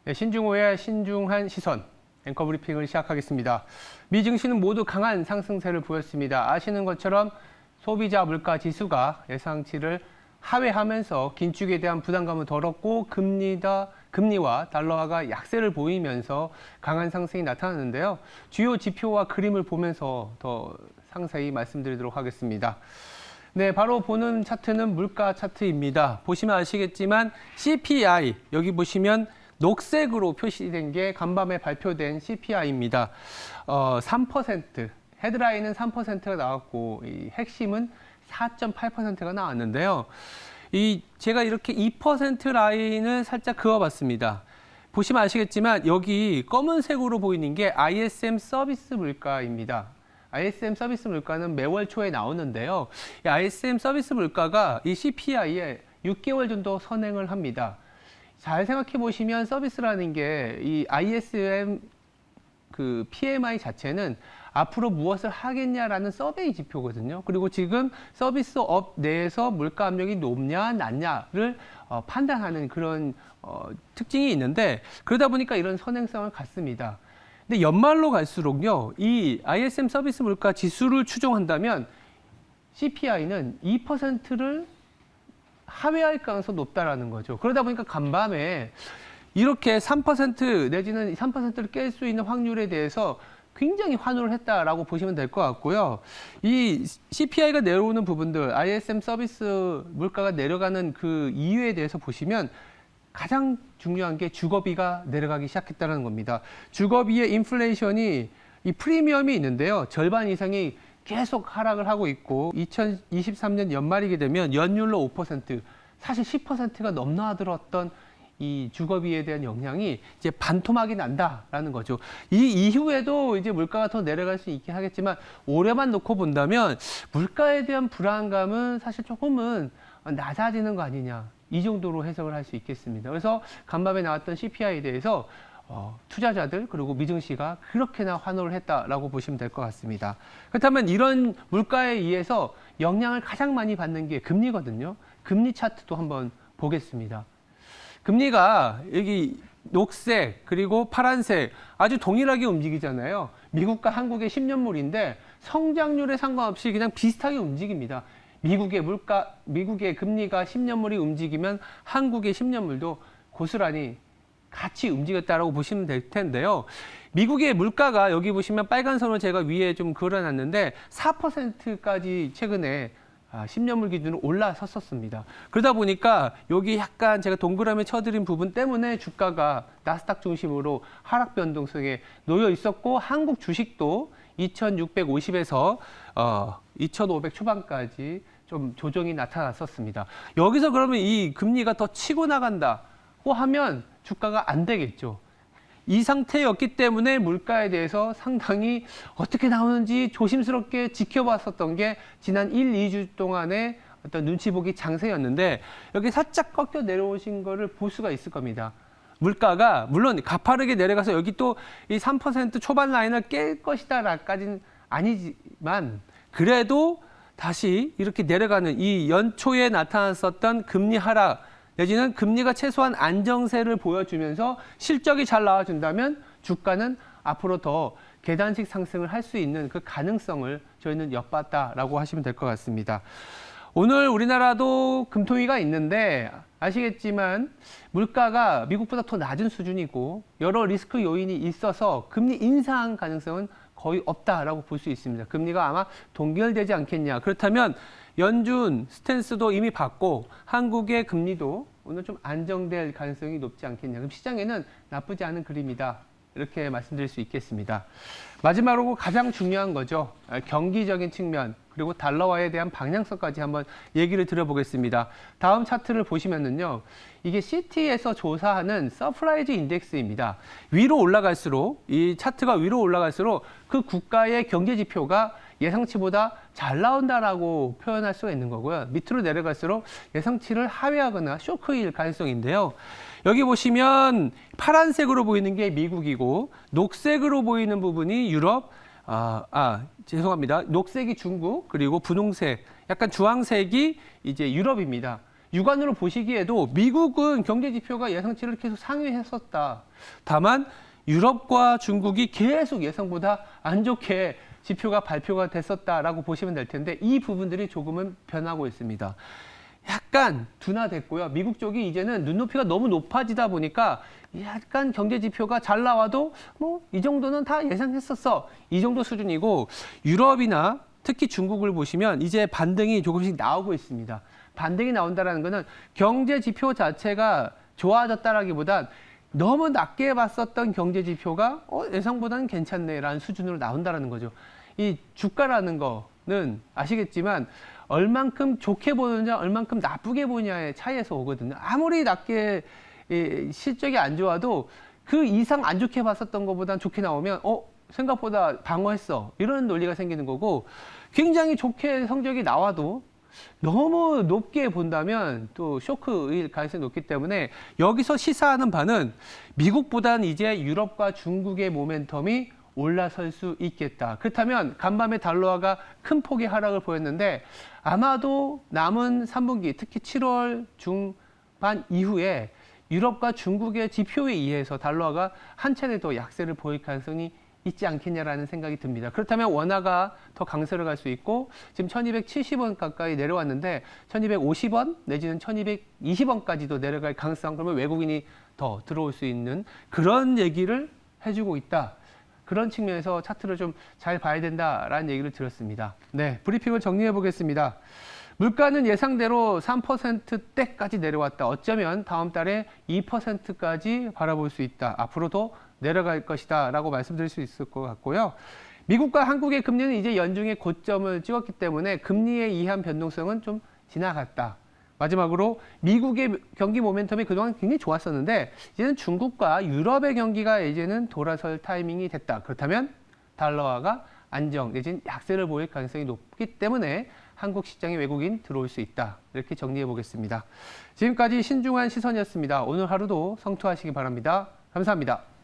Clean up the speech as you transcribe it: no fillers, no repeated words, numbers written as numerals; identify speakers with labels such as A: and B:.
A: 네, 신중호의 신중한 시선 앵커 브리핑을 시작하겠습니다. 미 증시는 모두 강한 상승세를 보였습니다. 아시는 것처럼 소비자 물가 지수가 예상치를 하회하면서 긴축에 대한 부담감은 덜었고 금리와 달러화가 약세를 보이면서 강한 상승이 나타났는데요. 주요 지표와 그림을 보면서 더 상세히 말씀드리도록 하겠습니다. 네, 바로 보는 차트는 물가 차트입니다. 보시면 아시겠지만 CPI, 여기 보시면 녹색으로 표시된 게 간밤에 발표된 CPI입니다. 3%, 헤드라인은 3%가 나왔고 이 핵심은 4.8%가 나왔는데요. 제가 이렇게 2% 라인을 살짝 그어봤습니다. 보시면 아시겠지만 여기 검은색으로 보이는 게 ISM 서비스 물가입니다. ISM 서비스 물가는 매월 초에 나오는데요. 이 ISM 서비스 물가가 이 CPI에 6개월 정도 선행을 합니다. 잘 생각해 보시면 서비스라는 게 이 ISM 그 PMI 자체는 앞으로 무엇을 하겠냐라는 서베이 지표거든요. 그리고 지금 서비스업 내에서 물가 압력이 높냐 낮냐를 판단하는 그런 특징이 있는데 그러다 보니까 이런 선행성을 갖습니다. 근데 연말로 갈수록요, 이 ISM 서비스 물가 지수를 추정한다면 CPI는 2%를 하회할 가능성이 높다라는 거죠. 그러다 보니까 간밤에 이렇게 3% 내지는 3%를 깰 수 있는 확률에 대해서 굉장히 환호를 했다라고 보시면 될 것 같고요. 이 CPI가 내려오는 부분들, ISM 서비스 물가가 내려가는 그 이유에 대해서 보시면 가장 중요한 게 주거비가 내려가기 시작했다는 겁니다. 주거비의 인플레이션이 이 프리미엄이 있는데요. 절반 이상이 계속 하락을 하고 있고 2023년 연말이게 되면 연율로 5%, 사실 10%가 넘나들었던 이 주거비에 대한 영향이 이제 반토막이 난다라는 거죠. 이 이후에도 이제 물가가 더 내려갈 수 있긴 하겠지만 올해만 놓고 본다면 물가에 대한 불안감은 사실 조금은 낮아지는 거 아니냐. 이 정도로 해석을 할 수 있겠습니다. 그래서 간밤에 나왔던 CPI에 대해서 투자자들 그리고 미증시가 그렇게나 환호를 했다라고 보시면 될 것 같습니다. 그렇다면 이런 물가에 의해서 영향을 가장 많이 받는 게 금리거든요. 금리 차트도 한번 보겠습니다. 금리가 여기 녹색 그리고 파란색 아주 동일하게 움직이잖아요. 미국과 한국의 10년물인데 성장률에 상관없이 그냥 비슷하게 움직입니다. 미국의 금리가 10년물이 움직이면 한국의 10년물도 고스란히 같이 움직였다라고 보시면 될 텐데요. 미국의 물가가 여기 보시면 빨간 선을 제가 위에 좀 그려놨는데 4%까지 최근에 10년물 기준으로 올라섰었습니다. 그러다 보니까 여기 약간 제가 동그라미 쳐드린 부분 때문에 주가가 나스닥 중심으로 하락 변동 속에 놓여 있었고 한국 주식도 2650에서 2500 초반까지 좀 조정이 나타났었습니다. 여기서 그러면 이 금리가 더 치고 나간다고 하면 주가가 안 되겠죠. 이 상태였기 때문에 물가에 대해서 상당히 어떻게 나오는지 조심스럽게 지켜봤었던 게 지난 1, 2주 동안의 어떤 눈치 보기 장세였는데 여기 살짝 꺾여 내려오신 거를 볼 수가 있을 겁니다. 물가가 물론 가파르게 내려가서 여기 또 이 3% 초반 라인을 깰 것이다라까지는 아니지만 그래도 다시 이렇게 내려가는 이 연초에 나타났었던 금리 하락 내지는 금리가 최소한 안정세를 보여주면서 실적이 잘 나와준다면 주가는 앞으로 더 계단식 상승을 할 수 있는 그 가능성을 저희는 엿봤다라고 하시면 될 것 같습니다. 오늘 우리나라도 금통위가 있는데 아시겠지만 물가가 미국보다 더 낮은 수준이고 여러 리스크 요인이 있어서 금리 인상 가능성은 거의 없다라고 볼 수 있습니다. 금리가 아마 동결되지 않겠냐. 그렇다면 연준 스탠스도 이미 봤고 한국의 금리도 오늘 좀 안정될 가능성이 높지 않겠냐. 그럼 시장에는 나쁘지 않은 그림이다. 이렇게 말씀드릴 수 있겠습니다. 마지막으로 가장 중요한 거죠. 경기적인 측면 그리고 달러화에 대한 방향성까지 한번 얘기를 드려보겠습니다. 다음 차트를 보시면은요. 이게 CT에서 조사하는 서프라이즈 인덱스입니다. 위로 올라갈수록 이 차트가 위로 올라갈수록 그 국가의 경제 지표가 예상치보다 잘 나온다라고 표현할 수가 있는 거고요. 밑으로 내려갈수록 예상치를 하회하거나 쇼크일 가능성인데요. 여기 보시면 파란색으로 보이는 게 미국이고 녹색으로 보이는 부분이 유럽, 죄송합니다. 녹색이 중국, 그리고 분홍색, 약간 주황색이 이제 유럽입니다. 육안으로 보시기에도 미국은 경제 지표가 예상치를 계속 상회했었다. 다만 유럽과 중국이 계속 예상보다 안 좋게 지표가 발표가 됐었다라고 보시면 될 텐데 이 부분들이 조금은 변하고 있습니다. 약간 둔화됐고요. 미국 쪽이 이제는 눈높이가 너무 높아지다 보니까 약간 경제 지표가 잘 나와도 뭐 이 정도는 다 예상했었어. 이 정도 수준이고 유럽이나 특히 중국을 보시면 이제 반등이 조금씩 나오고 있습니다. 반등이 나온다는 것은 경제 지표 자체가 좋아졌다라기보단 너무 낮게 봤었던 경제 지표가 예상보다는 괜찮네라는 수준으로 나온다는 거죠. 이 주가라는 거는 아시겠지만 얼만큼 좋게 보느냐, 얼만큼 나쁘게 보느냐의 차이에서 오거든요. 아무리 낮게 실적이 안 좋아도 그 이상 안 좋게 봤었던 것보단 좋게 나오면 생각보다 방어했어. 이런 논리가 생기는 거고 굉장히 좋게 성적이 나와도 너무 높게 본다면 또 쇼크일 가능성이 높기 때문에 여기서 시사하는 바는 미국보다는 이제 유럽과 중국의 모멘텀이 올라설 수 있겠다. 그렇다면 간밤에 달러화가 큰 폭의 하락을 보였는데 아마도 남은 3분기 특히 7월 중반 이후에 유럽과 중국의 지표에 의해서 달러화가 한 차례 더 약세를 보일 가능성이 있지 않겠냐라는 생각이 듭니다. 그렇다면 원화가 더 강세를 갈 수 있고 지금 1270원 가까이 내려왔는데 1250원 내지는 1220원까지도 내려갈 가능성, 그러면 외국인이 더 들어올 수 있는 그런 얘기를 해주고 있다. 그런 측면에서 차트를 좀 잘 봐야 된다라는 얘기를 들었습니다. 네, 브리핑을 정리해 보겠습니다. 물가는 예상대로 3%대까지 내려왔다. 어쩌면 다음 달에 2%까지 바라볼 수 있다. 앞으로도 내려갈 것이다 라고 말씀드릴 수 있을 것 같고요. 미국과 한국의 금리는 이제 연중의 고점을 찍었기 때문에 금리에 의한 변동성은 좀 지나갔다. 마지막으로 미국의 경기 모멘텀이 그동안 굉장히 좋았었는데 이제는 중국과 유럽의 경기가 이제는 돌아설 타이밍이 됐다. 그렇다면 달러화가 안정 내지는 약세를 보일 가능성이 높기 때문에 한국 시장에 외국인 들어올 수 있다. 이렇게 정리해 보겠습니다. 지금까지 신중한 시선이었습니다. 오늘 하루도 성투하시기 바랍니다. 감사합니다.